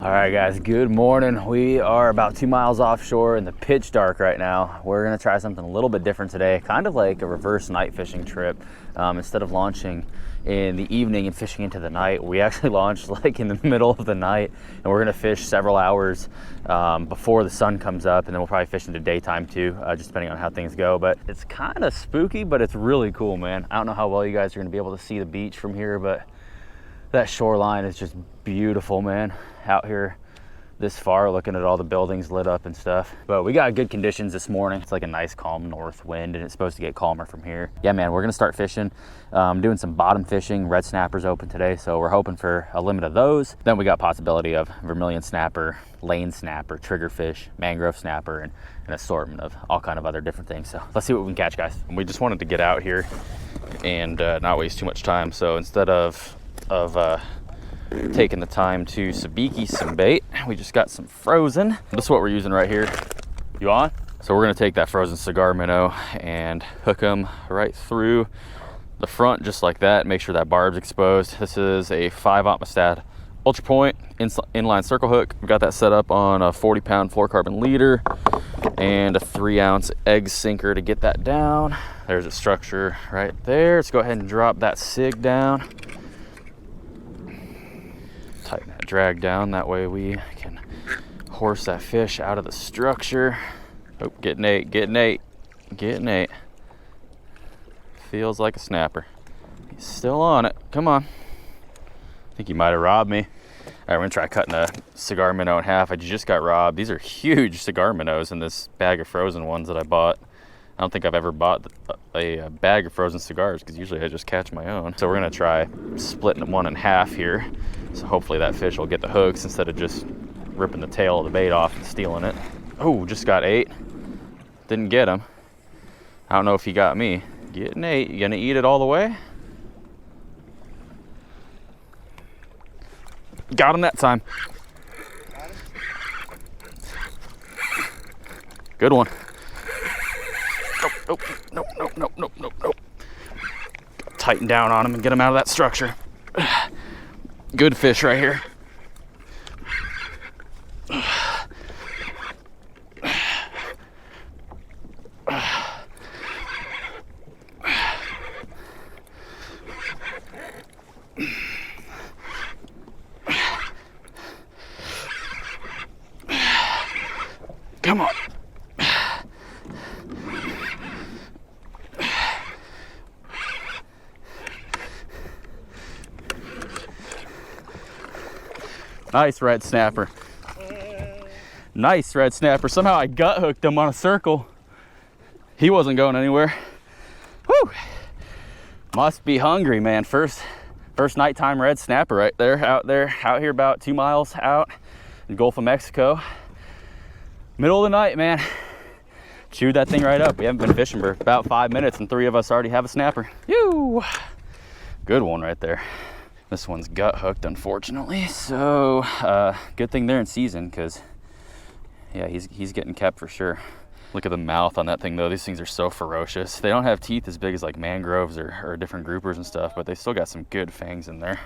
All right, guys, good morning. We are about 2 miles offshore in the pitch dark right now. We're gonna try something a little bit different today, kind of like a reverse night fishing trip. Instead of launching in the evening and fishing into the night, we actually launched like in the middle of the night, and we're gonna fish several hours before the sun comes up, and then we'll probably fish into daytime too, just depending on how things go. But it's kind of spooky, but it's really cool, man. I don't know how well you guys are gonna be able to see the beach from here, but that shoreline is just beautiful, man. Out here this far, looking at all the buildings lit up and stuff. But we got good conditions this morning. It's like a nice calm north wind, and it's supposed to get calmer from here. Yeah, man, we're gonna start fishing, doing some bottom fishing. Red snappers open today, so we're hoping for a limit of those. Then we got possibility of vermilion snapper, lane snapper, triggerfish, mangrove snapper, and an assortment of all kind of other different things. So let's see what we can catch, guys. And we just wanted to get out here and not waste too much time. So instead of taking the time to sabiki some bait, we just got some frozen. This is what we're using right here. You on? So we're gonna take that frozen cigar minnow and hook them right through the front just like that. Make sure that barb's exposed. This is a 5-aught Mustad Ultra Point inline circle hook. We've got that set up on a 40-pound fluorocarbon leader and a 3-ounce egg sinker to get that down. There's a structure right there. Let's go ahead and drop that sig down. Tighten that drag down, that way we can horse that fish out of the structure. Oh, getting eight, getting eight, getting eight. Feels like a snapper. He's still on it, come on. I think he might have robbed me. All right, we're gonna try cutting a cigar minnow in half. I just got robbed. These are huge cigar minnows in this bag of frozen ones that I bought. I don't think I've ever bought a bag of frozen cigars, because usually I just catch my own. So we're gonna try splitting one in half here. So hopefully that fish will get the hooks instead of just ripping the tail of the bait off and stealing it. Oh, just got 8. Didn't get him. I don't know if he got me. Getting 8. You gonna eat it all the way? Got him that time. Good one. Nope, nope, nope, nope, nope, nope, nope. Tighten down on him and get him out of that structure. Good fish right here. Come on. Nice red snapper. Nice red snapper. Somehow I gut hooked him on a circle. He wasn't going anywhere. Whew. Must be hungry, man. First nighttime red snapper right there, out here about 2 miles out in the Gulf of Mexico. Middle of the night, man. Chewed that thing right up. We haven't been fishing for about 5 minutes and 3 of us already have a snapper. Yoo! Good one right there. This one's gut hooked, unfortunately. So good thing they're in season, because yeah, he's getting kept for sure. Look at the mouth on that thing though. These things are so ferocious. They don't have teeth as big as like mangroves or different groupers and stuff, but they still got some good fangs in there.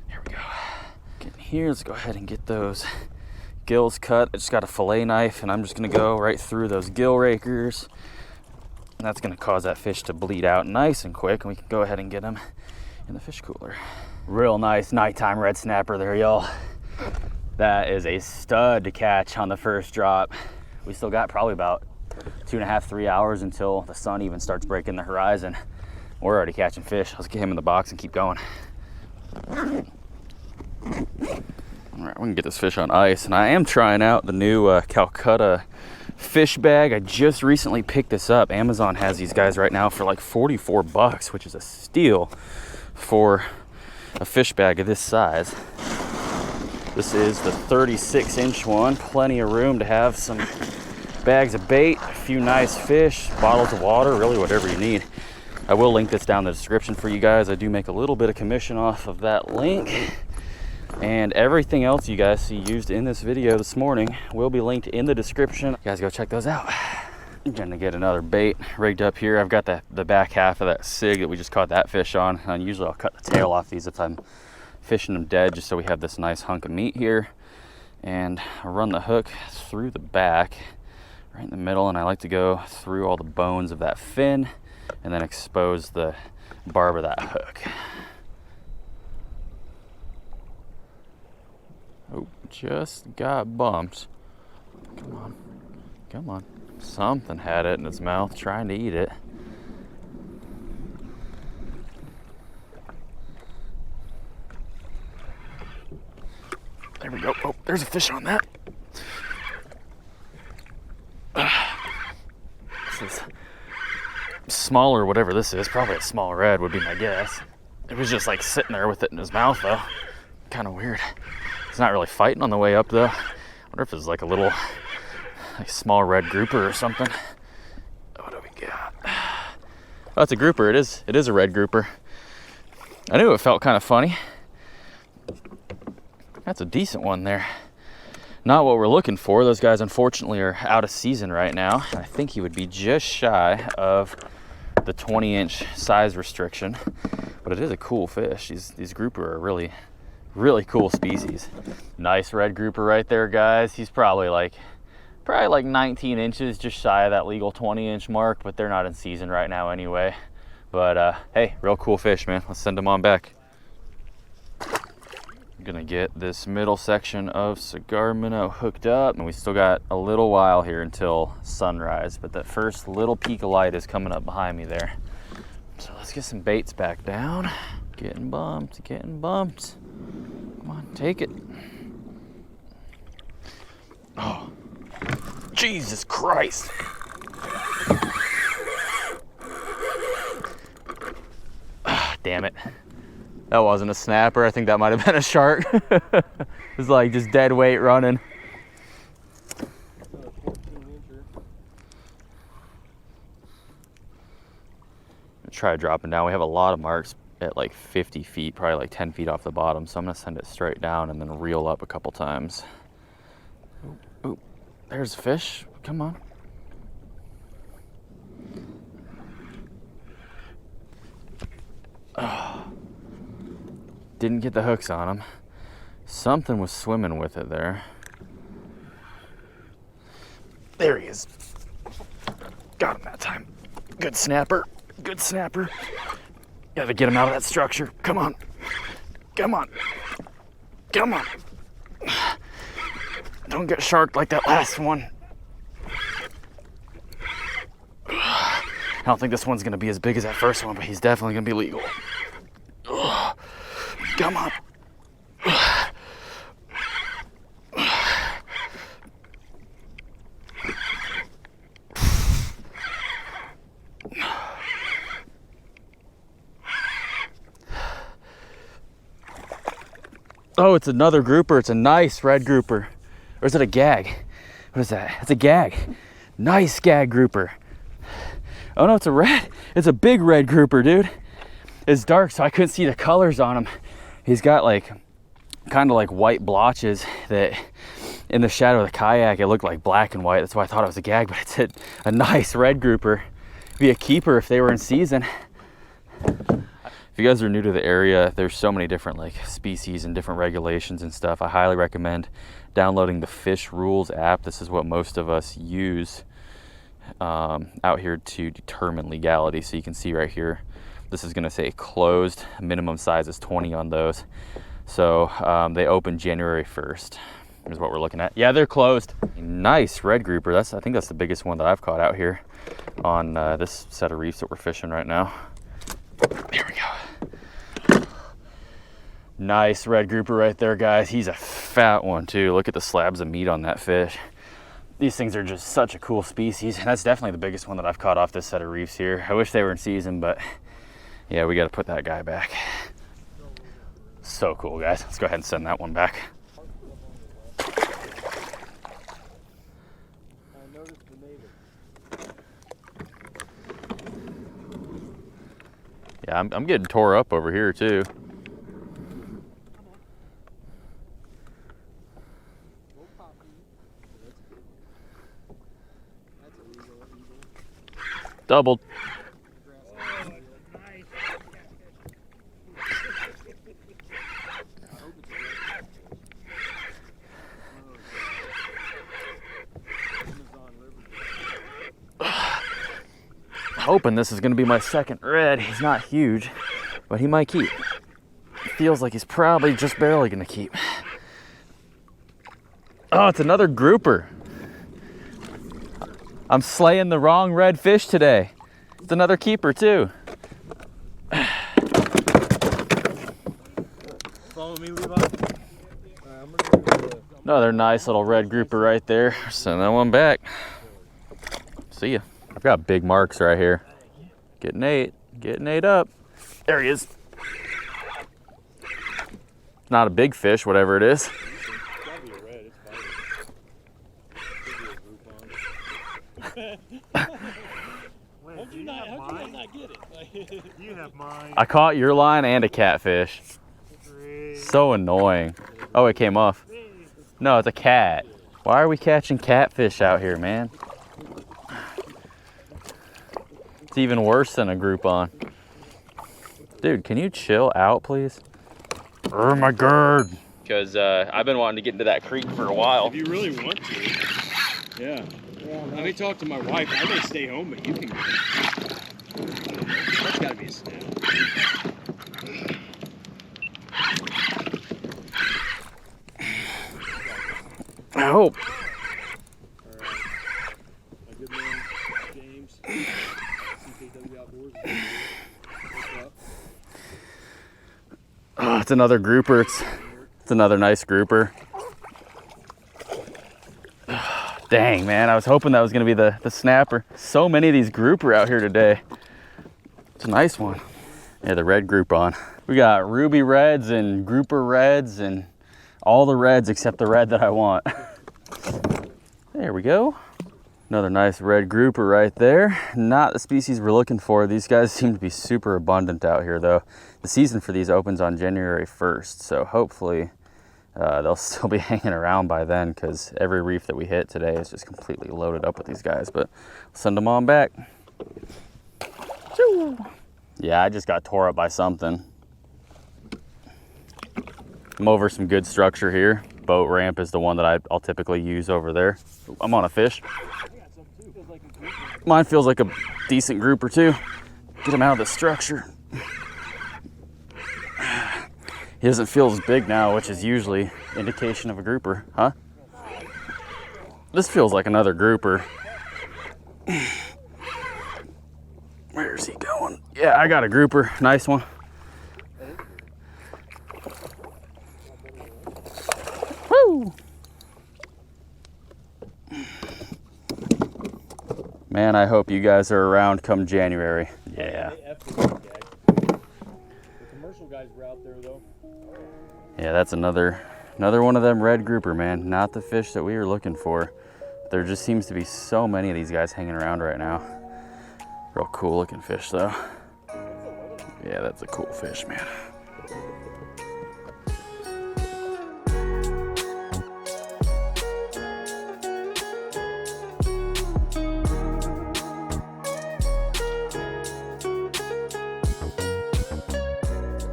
Here we go. Getting here, let's go ahead and get those gills cut. I just got a fillet knife, and I'm just gonna go right through those gill rakers. And that's gonna cause that fish to bleed out nice and quick, and we can go ahead and get him in the fish cooler. Real nice nighttime red snapper there, y'all. That is a stud to catch on the first drop. We still got probably about 2.5, 3 hours until the sun even starts breaking the horizon. We're already catching fish. Let's get him in the box and keep going. All right, we can get this fish on ice, and I am trying out the new Calcutta fish bag. I just recently picked this up. Amazon has these guys right now for like 44 bucks, which is a steal for a fish bag of this size. This is the 36-inch one. Plenty of room to have some bags of bait, a few nice fish, bottles of water, really whatever you need. I will link this down in the description for you guys. I do make a little bit of commission off of that link. And everything else you guys see used in this video this morning will be linked in the description. You guys go check those out. I'm gonna get another bait rigged up here. I've got the back half of that sig that we just caught that fish on. And usually I'll cut the tail off these if I'm fishing them dead just so we have this nice hunk of meat here. And I run the hook through the back, right in the middle, and I like to go through all the bones of that fin and then expose the barb of that hook. Oh, just got bumped. Come on, come on. Something had it in its mouth trying to eat it. There we go. Oh, there's a fish on that. This is smaller, whatever this is. Probably a small red would be my guess. It was just like sitting there with it in his mouth though. Kind of weird. He's not really fighting on the way up though. I wonder if it's like a little like small red grouper or something. What do we got? Oh, it's a grouper. It is a red grouper. I knew it felt kind of funny. That's a decent one there. Not what we're looking for. Those guys unfortunately are out of season right now. I think he would be just shy of the 20-inch size restriction, but it is a cool fish. These grouper are really, really cool species. Nice red grouper right there, guys. He's probably like 19 inches, just shy of that legal 20-inch mark, but they're not in season right now anyway. But hey, real cool fish, man. Let's send them on back. Gonna get this middle section of cigar minnow hooked up, and we still got a little while here until sunrise, but that first little peak of light is coming up behind me there. So let's get some baits back down. Getting bumped, getting bumped. Come on, take it. Oh, Jesus Christ. Ah, damn it. That wasn't a snapper. I think that might have been a shark. It was like just dead weight running. Try dropping down. We have a lot of marks at like 50 feet, probably like 10 feet off the bottom. So I'm gonna send it straight down and then reel up a couple times. Ooh, there's a fish. Come on. Oh. Didn't get the hooks on him. Something was swimming with it there. There he is. Got him that time. Good snapper. Good snapper. Gotta get him out of that structure. Come on. Come on. Come on. Don't get sharked like that last one. I don't think this one's gonna be as big as that first one, but he's definitely gonna be legal. Come on. Oh, it's another grouper. It's a nice red grouper. Or is it a gag? What is that? It's a gag. Nice gag grouper. Oh no, it's a red. It's a big red grouper, dude. It's dark, so I couldn't see the colors on him. He's got like kind of like white blotches that in the shadow of the kayak it looked like black and white. That's why I thought it was a gag, but it's a nice red grouper. Be a keeper if they were in season. If you guys are new to the area, there's so many different like species and different regulations and stuff. I highly recommend downloading the Fish Rules app. This is what most of us use out here to determine legality. So you can see right here, this is going to say closed. Minimum size is 20 on those. So they open January 1st is what we're looking at. Yeah, they're closed. Nice red grouper. I think that's the biggest one that I've caught out here on this set of reefs that we're fishing right now. There we go. Nice red grouper right there, guys. He's a fat one too. Look at the slabs of meat on that fish. These things are just such a cool species. And that's definitely the biggest one that I've caught off this set of reefs here. I wish they were in season, but yeah, we got to put that guy back. So cool, guys. Let's go ahead and send that one back. Yeah, I'm getting tore up over here too. Doubled. Hoping this is gonna be my second red. He's not huge, but he might keep. Feels like he's probably just barely gonna keep. Oh, it's another grouper. I'm slaying the wrong red fish today. It's another keeper too. Follow me, Levi. Another nice little red grouper right there. Send that one back. See ya. I've got big marks right here. Getting Nate up. There he is. Not a big fish, whatever it is. How do you not get it? You have mine. I caught your line and a catfish. So annoying. Oh, it came off. No, it's a cat. Why are we catching catfish out here, man? It's even worse than a Groupon. Dude, can you chill out, please? Oh my god. Because I've been wanting to get into that creek for a while. If you really want to. Yeah. Let me talk to my wife. I may stay home, but you can go. That's gotta be a snap. I hope. Alright. My good man, James. CKW Outdoors. Oh, it's another grouper. It's another nice grouper. Dang, man, I was hoping that was gonna be the snapper. So many of these grouper out here today. It's a nice one. Yeah, the red Groupon. We got ruby reds and grouper reds and all the reds except the red that I want. There we go. Another nice red grouper right there. Not the species we're looking for. These guys seem to be super abundant out here though. The season for these opens on January 1st, so hopefully they'll still be hanging around by then, because every reef that we hit today is just completely loaded up with these guys, but I'll send them on back. Yeah, I just got tore up by something. I'm over some good structure here. Boat ramp is the one that I'll typically use over there. I'm on a fish. Mine feels like a decent grouper too. Get him out of the structure. He doesn't feel as big now, which is usually indication of a grouper, huh? This feels like another grouper. Where's he going? Yeah, I got a grouper, nice one. Woo! Man, I hope you guys are around come January. Yeah. The commercial guys were out there though. Yeah, that's another one of them red grouper, man. Not the fish that we were looking for. There just seems to be so many of these guys hanging around right now. Real cool looking fish though. Yeah, that's a cool fish, man.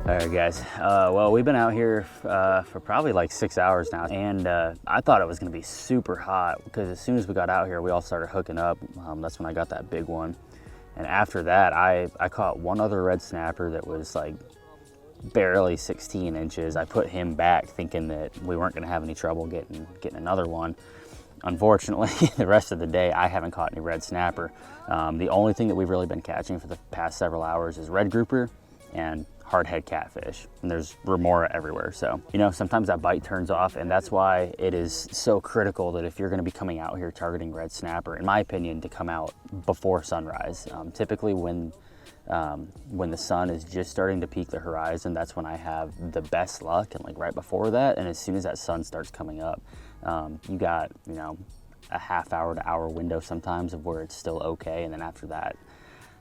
All right, guys. Well, we've been out here for probably like 6 hours now, and I thought it was gonna be super hot because as soon as we got out here, we all started hooking up. That's when I got that big one. And after that, I caught one other red snapper that was like barely 16 inches. I put him back thinking that we weren't gonna have any trouble getting another one. Unfortunately, the rest of the day, I haven't caught any red snapper. The only thing that we've really been catching for the past several hours is red grouper and hardhead catfish, and there's remora everywhere. So, you know, sometimes that bite turns off, and that's why it is so critical that if you're gonna be coming out here targeting red snapper, in my opinion, to come out before sunrise. Typically when the sun is just starting to peak the horizon, that's when I have the best luck, and like right before that, and as soon as that sun starts coming up, you got, you know, a half hour to hour window sometimes of where it's still okay, and then after that,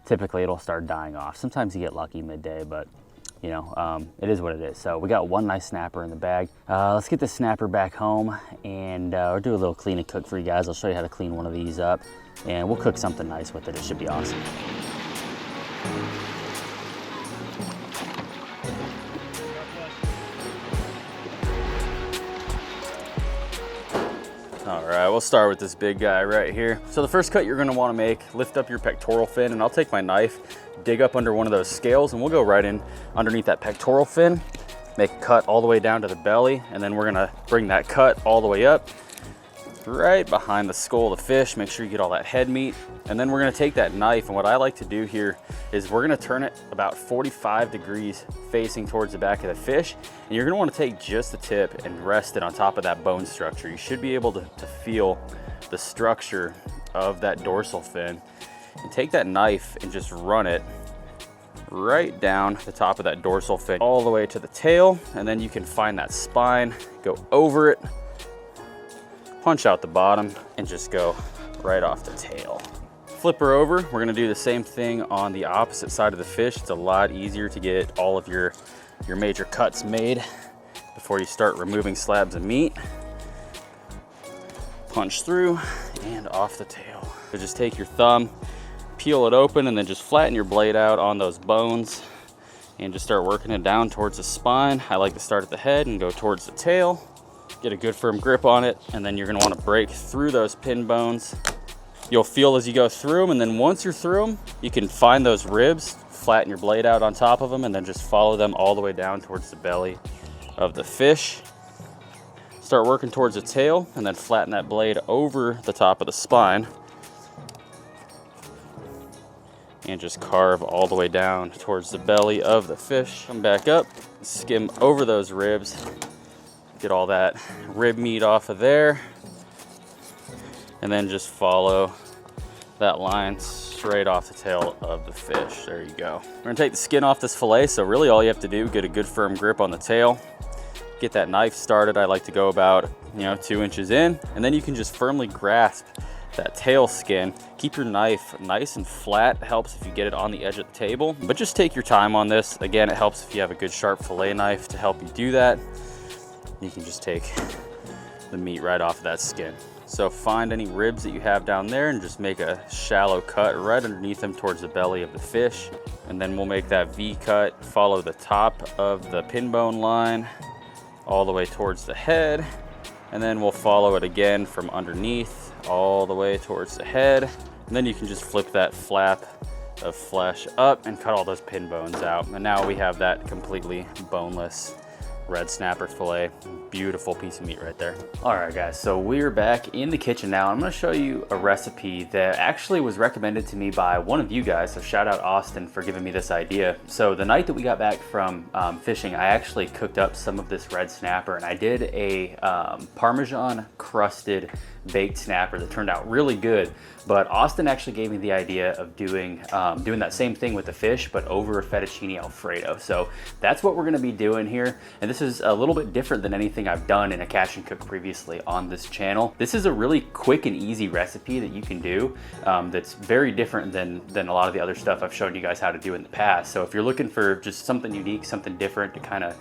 typically it'll start dying off. Sometimes you get lucky midday, but you know, it is what it is. So we got one nice snapper in the bag. Let's get this snapper back home and we'll do a little clean and cook for you guys. I'll show you how to clean one of these up and we'll cook something nice with it. It should be awesome. All right, we'll start with this big guy right here. So the first cut you're gonna wanna make, lift up your pectoral fin, and I'll take my knife, dig up under one of those scales, and we'll go right in underneath that pectoral fin, make a cut all the way down to the belly, and then we're gonna bring that cut all the way up, right behind the skull of the fish. Make sure you get all that head meat. And then we're gonna take that knife, and what I like to do here is we're gonna turn it about 45 degrees facing towards the back of the fish. And you're gonna wanna take just the tip and rest it on top of that bone structure. You should be able to feel the structure of that dorsal fin. And take that knife and just run it right down the top of that dorsal fin, all the way to the tail. And then you can find that spine, go over it, punch out the bottom, and just go right off the tail. Flip her over. We're gonna do the same thing on the opposite side of the fish. It's a lot easier to get all of your major cuts made before you start removing slabs of meat. Punch through and off the tail. So just take your thumb, peel it open, and then just flatten your blade out on those bones and just start working it down towards the spine. I like to start at the head and go towards the tail. Get a good firm grip on it, and then you're gonna wanna break through those pin bones. You'll feel as you go through them, and then once you're through them, you can find those ribs, flatten your blade out on top of them, and then just follow them all the way down towards the belly of the fish. Start working towards the tail, and then flatten that blade over the top of the spine. And just carve all the way down towards the belly of the fish. Come back up, skim over those ribs, get all that rib meat off of there, and then just follow that line straight off the tail of the fish. There you go. We're gonna take the skin off this fillet, so really all you have to do, get a good firm grip on the tail, get that knife started. I like to go about 2 inches in, and then you can just firmly grasp that tail skin. Keep your knife nice and flat. It helps if you get it on the edge of the table, but just take your time on this. Again, it helps if you have a good sharp fillet knife to help you do that. You can just take the meat right off of that skin. So find any ribs that you have down there and just make a shallow cut right underneath them towards the belly of the fish. And then we'll make that V cut, follow the top of the pin bone line all the way towards the head. And then we'll follow it again from underneath all the way towards the head. And then you can just flip that flap of flesh up and cut all those pin bones out. And now we have that completely boneless red snapper fillet. Beautiful piece of meat right there. All right guys, so we're back in the kitchen now. I'm gonna show you a recipe that actually was recommended to me by one of you guys, so shout out Austin for giving me this idea. So the night that we got back from fishing, I actually cooked up some of this red snapper, and I did a Parmesan crusted baked snapper that turned out really good. But Austin actually gave me the idea of doing that same thing with the fish, but over a fettuccine Alfredo. So that's what we're gonna be doing here. And this is a little bit different than anything I've done in a catch and cook previously on this channel. This is a really quick and easy recipe that you can do that's very different than a lot of the other stuff I've shown you guys how to do in the past. So if you're looking for just something unique, something different to kind of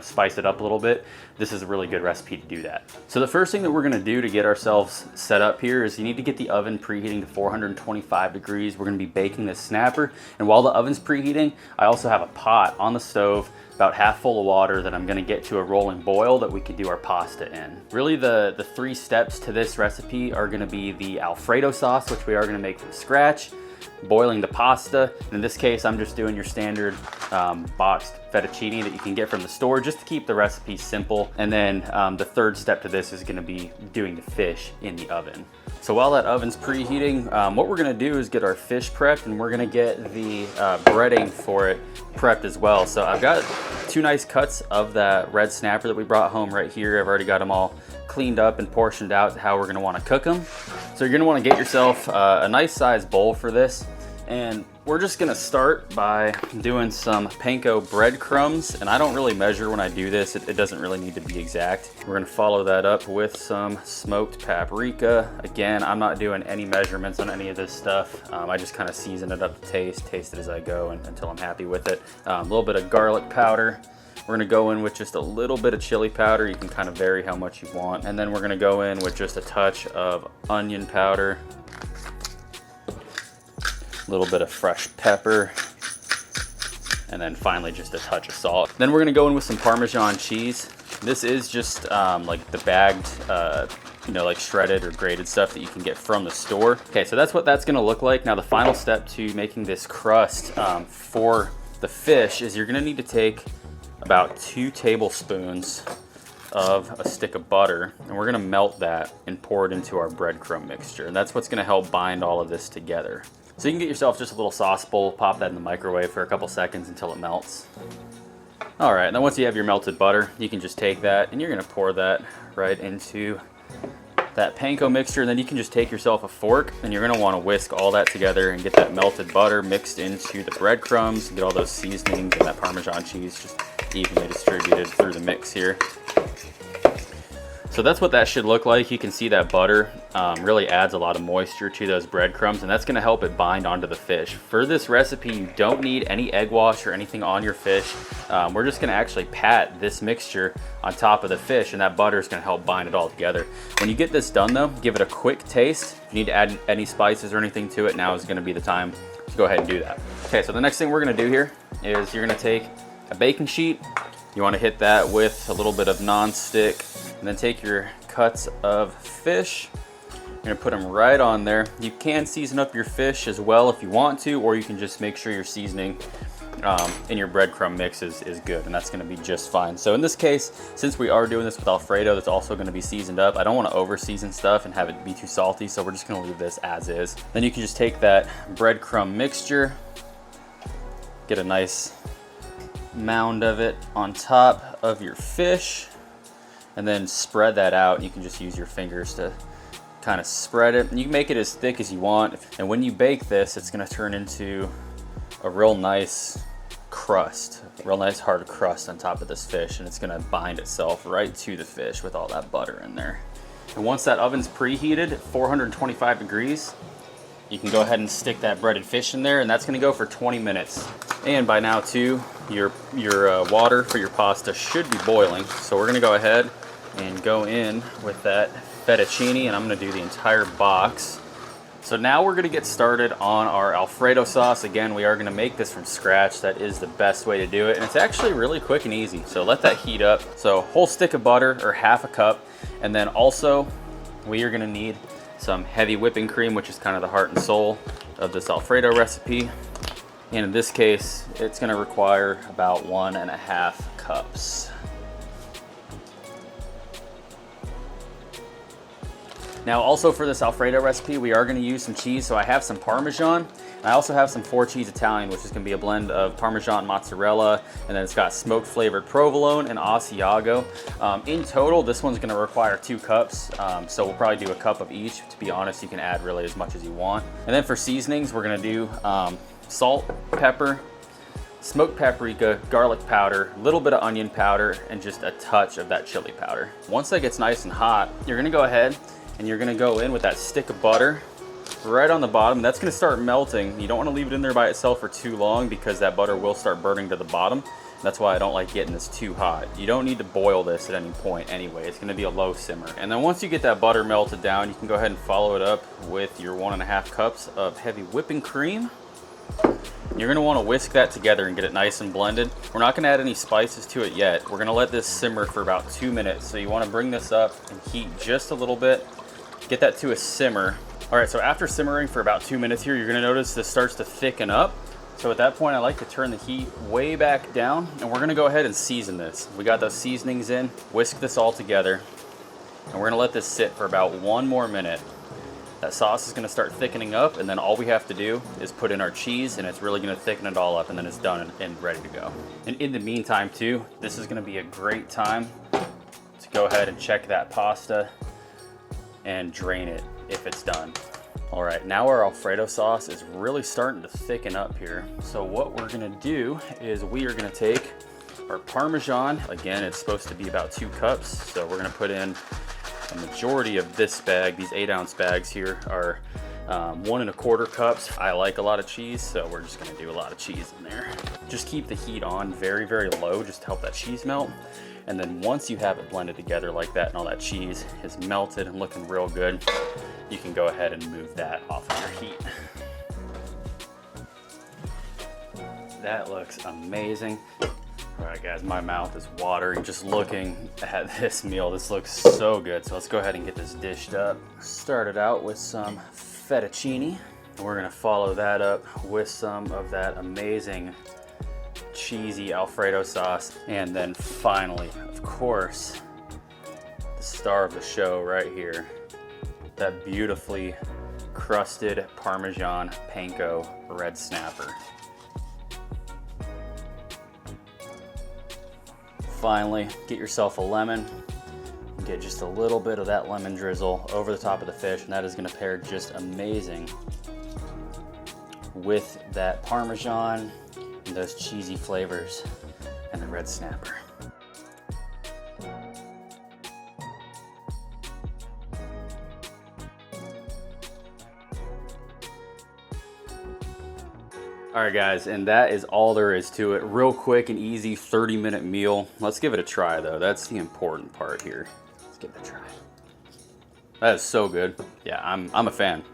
spice it up a little bit, this is a really good recipe to do that. So the first thing that we're gonna do to get ourselves set up here is you need to get the oven preheating to 425 degrees. We're gonna be baking this snapper. And while the oven's preheating, I also have a pot on the stove, about half full of water, that I'm gonna get to a rolling boil that we can do our pasta in. Really the 3 steps to this recipe are gonna be the Alfredo sauce, which we are gonna make from scratch, boiling the pasta. In this case, I'm just doing your standard boxed fettuccine that you can get from the store, just to keep the recipe simple. And then the 3rd step to this is gonna be doing the fish in the oven. So while that oven's preheating, what we're gonna do is get our fish prepped, and we're gonna get the breading for it prepped as well. So I've got 2 nice cuts of that red snapper that we brought home right here. I've already got them all cleaned up and portioned out to how we're gonna wanna cook them. So you're gonna wanna get yourself a nice sized bowl for this. And we're just gonna start by doing some panko breadcrumbs. And I don't really measure when I do this. It doesn't really need to be exact. We're gonna follow that up with some smoked paprika. Again, I'm not doing any measurements on any of this stuff. I just kind of season it up to taste it as I go until I'm happy with it. A little bit of garlic powder. We're gonna go in with just a little bit of chili powder. You can kind of vary how much you want. And then we're gonna go in with just a touch of onion powder, a little bit of fresh pepper, and then finally just a touch of salt. Then we're gonna go in with some Parmesan cheese. This is just like the bagged, you know, like shredded or grated stuff that you can get from the store. Okay, so that's what that's gonna look like. Now the final step to making this crust for the fish is you're gonna need to take about 2 tablespoons of a stick of butter, and we're gonna melt that and pour it into our breadcrumb mixture. And that's what's gonna help bind all of this together. So you can get yourself just a little sauce bowl, pop that in the microwave for a couple seconds until it melts. All right, and then once you have your melted butter, you can just take that and you're gonna pour that right into that panko mixture. And then you can just take yourself a fork and you're gonna wanna whisk all that together and get that melted butter mixed into the breadcrumbs, get all those seasonings and that Parmesan cheese just evenly distributed through the mix here. So that's what that should look like. You can see that butter really adds a lot of moisture to those breadcrumbs, and that's gonna help it bind onto the fish. For this recipe, you don't need any egg wash or anything on your fish. We're just gonna actually pat this mixture on top of the fish, and that butter is gonna help bind it all together. When you get this done though, give it a quick taste. If you need to add any spices or anything to it, now is gonna be the time to go ahead and do that. Okay, so the next thing we're gonna do here is you're gonna take a baking sheet. You wanna hit that with a little bit of non-stick, and then take your cuts of fish. You're gonna put them right on there. You can season up your fish as well if you want to, or you can just make sure your seasoning in your breadcrumb mix is good, and that's gonna be just fine. So in this case, since we are doing this with Alfredo, that's also gonna be seasoned up. I don't wanna over season stuff and have it be too salty, so we're just gonna leave this as is. Then you can just take that breadcrumb mixture, get a nice mound of it on top of your fish, and then spread that out. You can just use your fingers to kind of spread it. And you can make it as thick as you want. And when you bake this, it's gonna turn into a real nice crust, a real nice hard crust on top of this fish. And it's gonna bind itself right to the fish with all that butter in there. And once that oven's preheated at 425 degrees, you can go ahead and stick that breaded fish in there, and that's gonna go for 20 minutes. And by now too, your water for your pasta should be boiling. So we're gonna go ahead and go in with that fettuccine, and I'm gonna do the entire box. So now we're gonna get started on our Alfredo sauce. Again, we are gonna make this from scratch. That is the best way to do it, and it's actually really quick and easy. So let that heat up. So whole stick of butter, or half a cup, and then also we are gonna need some heavy whipping cream, which is kind of the heart and soul of this Alfredo recipe. And in this case, it's gonna require about 1.5 cups. Now also for this Alfredo recipe, we are gonna use some cheese. So I have some Parmesan, and I also have some 4-cheese Italian, which is gonna be a blend of Parmesan mozzarella, and then it's got smoked flavored provolone and Asiago. In total, this one's gonna require 2 cups. So we'll probably do a cup of each. To be honest, you can add really as much as you want. And then for seasonings, we're gonna do salt, pepper, smoked paprika, garlic powder, a little bit of onion powder, and just a touch of that chili powder. Once that gets nice and hot, you're gonna go ahead and you're gonna go in with that stick of butter right on the bottom. That's gonna start melting. You don't wanna leave it in there by itself for too long because that butter will start burning to the bottom. That's why I don't like getting this too hot. You don't need to boil this at any point anyway. It's gonna be a low simmer. And then once you get that butter melted down, you can go ahead and follow it up with your 1.5 cups of heavy whipping cream. You're gonna wanna whisk that together and get it nice and blended. We're not gonna add any spices to it yet. We're gonna let this simmer for about 2 minutes. So you wanna bring this up and heat just a little bit. Get that to a simmer. All right, so after simmering for about 2 minutes here, you're gonna notice this starts to thicken up. So at that point, I like to turn the heat way back down, and we're gonna go ahead and season this. We got those seasonings in, whisk this all together, and we're gonna let this sit for about 1 more minute. That sauce is gonna start thickening up, and then all we have to do is put in our cheese, and it's really gonna thicken it all up, and then it's done and ready to go. And in the meantime too, this is gonna be a great time to go ahead and check that pasta and drain it if it's done. All right, now our Alfredo sauce is really starting to thicken up here. So what we're gonna do is we are gonna take our Parmesan. Again, it's supposed to be about 2 cups. So we're gonna put in a majority of this bag. These 8-ounce bags here are 1.25 cups. I like a lot of cheese, so we're just gonna do a lot of cheese in there. Just keep the heat on very, very low, just to help that cheese melt. And then once you have it blended together like that and all that cheese is melted and looking real good, you can go ahead and move that off of your heat. That looks amazing. All right, guys, my mouth is watering just looking at this meal. This looks so good. So let's go ahead and get this dished up. Started out with some fettuccine. And we're gonna follow that up with some of that amazing cheesy Alfredo sauce. And then finally, of course, the star of the show right here, that beautifully crusted Parmesan panko red snapper. Finally, get yourself a lemon. Get just a little bit of that lemon drizzle over the top of the fish, and that is gonna pair just amazing with that Parmesan and those cheesy flavors and the red snapper. All right, guys, and that is all there is to it. Real quick and easy 30-minute meal. Let's give it a try, though. That's the important part here. Let's give it a try. That is so good. Yeah, I'm a fan.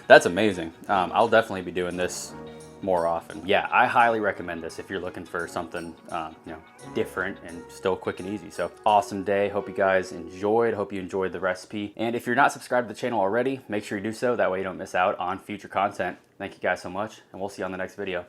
That's amazing. I'll definitely be doing this more often. Yeah, I highly recommend this if you're looking for something different and still quick and easy. So awesome day. Hope you guys enjoyed. Hope you enjoyed the recipe. And if you're not subscribed to the channel already, make sure you do so. That way you don't miss out on future content. Thank you guys so much, and we'll see you on the next video.